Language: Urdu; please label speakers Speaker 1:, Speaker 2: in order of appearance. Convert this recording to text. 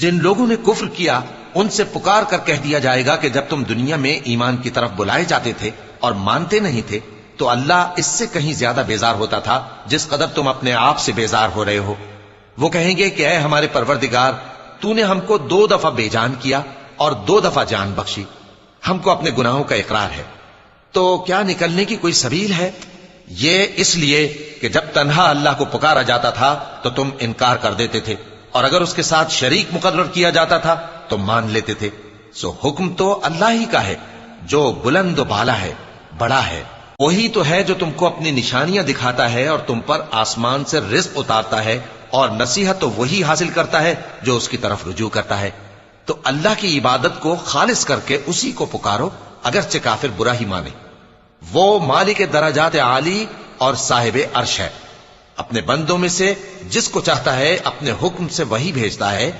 Speaker 1: جن لوگوں نے کفر کیا ان سے پکار کر کہہ دیا جائے گا کہ جب تم دنیا میں ایمان کی طرف بلائے جاتے تھے اور مانتے نہیں تھے تو اللہ اس سے کہیں زیادہ بیزار ہوتا تھا جس قدر تم اپنے آپ سے بیزار ہو رہے ہو۔ وہ کہیں گے کہ اے ہمارے پروردگار، تو نے ہم کو 2 دفعہ بے جان کیا اور 2 دفعہ جان بخشی، ہم کو اپنے گناہوں کا اقرار ہے، تو کیا نکلنے کی کوئی سبیل ہے؟ یہ اس لیے کہ جب تنہا اللہ کو پکارا جاتا تھا تو تم انکار کر دیتے تھے، اور اگر اس کے ساتھ شریک مقرر کیا جاتا تھا تو مان لیتے تھے۔ سو حکم تو اللہ ہی کا ہے جو بلند و بالا ہے، بڑا ہے۔ وہی تو ہے جو تم کو اپنی نشانیاں دکھاتا ہے اور تم پر آسمان سے رزق اتارتا ہے، اور نصیحت تو وہی حاصل کرتا ہے جو اس کی طرف رجوع کرتا ہے۔ تو اللہ کی عبادت کو خالص کر کے اسی کو پکارو، اگرچہ کافر برا ہی مانے۔ وہ مالک درجات عالی اور صاحب عرش ہے، اپنے بندوں میں سے جس کو چاہتا ہے اپنے حکم سے وہی بھیجتا ہے